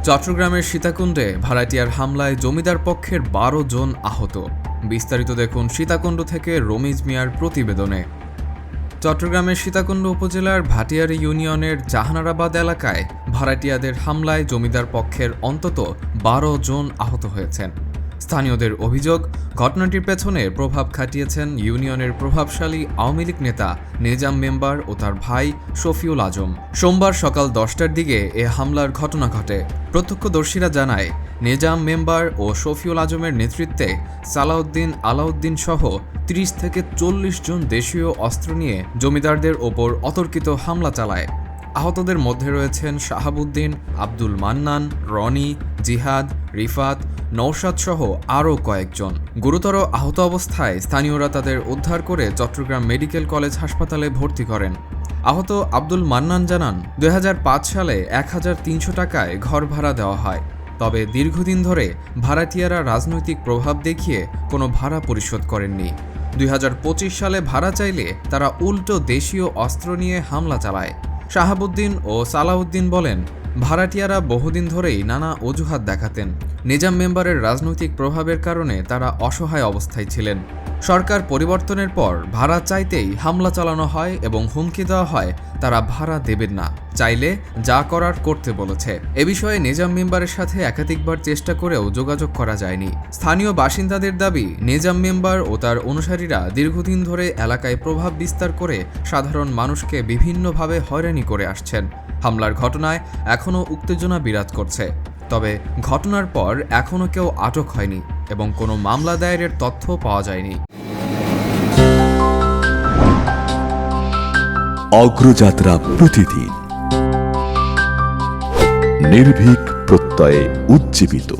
চট্টগ্রামের সীতাকুণ্ডে ভাড়াটিয়ার হামলায় জমিদার পক্ষের ১২ জন আহত। বিস্তারিত দেখুন সীতাকুণ্ড থেকে রমিজ মিয়ার প্রতিবেদনে। চট্টগ্রামের সীতাকুণ্ড উপজেলার ভাটিয়ারী ইউনিয়নের জাহানারাবাদ এলাকায় ভাড়াটিয়াদের হামলায় জমিদার পক্ষের অন্তত ১২ জন আহত হয়েছেন। স্থানীয়দের অভিযোগ, ঘটনাটির পেছনে প্রভাব খাটিয়েছেন ইউনিয়নের প্রভাবশালী আওয়ামী লীগ নেতা নিজাম মেম্বার ও তার ভাই শফিউল আজম। সোমবার সকাল ১০টার দিকে এ হামলার ঘটনা ঘটে। প্রত্যক্ষদর্শীরা জানায়, নিজাম মেম্বার ও শফিউল আজমের নেতৃত্বে সালাউদ্দিন আলাউদ্দিন সহ ৩০ থেকে ৪০ জন দেশীয় অস্ত্র নিয়ে জমিদারদের ওপর অতর্কিত হামলা চালায়। আহতদের মধ্যে রয়েছেন শাহাবুদ্দিন, আব্দুল মান্নান, রনি, জিহাদ, রিফাত, নওশাদ সহ আরও কয়েকজন। গুরুতর আহত অবস্থায় স্থানীয়রা তাদের উদ্ধার করে চট্টগ্রাম মেডিকেল কলেজ হাসপাতালে ভর্তি করেন। আহত আব্দুল মান্নান জানান, ২০০৫ সালে ১৩০০ টাকায় ঘর ভাড়া দেওয়া হয়। তবে দীর্ঘদিন ধরে ভাড়াটিয়ারা রাজনৈতিক প্রভাব দেখিয়ে কোনো ভাড়া পরিশোধ করেননি। ২০২৫ সালে ভাড়া চাইলে তারা উল্টো দেশীয় অস্ত্র নিয়ে হামলা চালায়। শাহাবুদ্দিন ও সালাউদ্দিন বলেন, ভাড়াটিয়ারা বহুদিন ধরেই নানা অজুহাত দেখাতেন। নিজাম মেম্বারের রাজনৈতিক প্রভাবের কারণে তারা অসহায় অবস্থায় ছিলেন। সরকার পরিবর্তনের পর ভাড়া চাইতেই হামলা চালানো হয় এবং হুমকি দেওয়া হয় তারা ভাড়া দেবেন না, চাইলে যা করার করতে বলেছে। এ বিষয়ে নিজাম মেম্বারের সাথে একাধিকবার চেষ্টা করেও যোগাযোগ করা যায়নি। স্থানীয় বাসিন্দাদের দাবি, নিজাম মেম্বার ও তার অনুসারীরা দীর্ঘদিন ধরে এলাকায় প্রভাব বিস্তার করে সাধারণ মানুষকে বিভিন্নভাবে হয়রানি করে আসছেন। হামলার ঘটনায় এখনও উত্তেজনা বিরাজ করছে। তবে ঘটনার পর এখনও কেউ আটক হয়নি এবং কোনো মামলা দায়েরের তথ্য পাওয়া যায়নি। অগ্রযাত্রা প্রতিদিন, নির্ভীক প্রত্যয়ে উজ্জীবিত।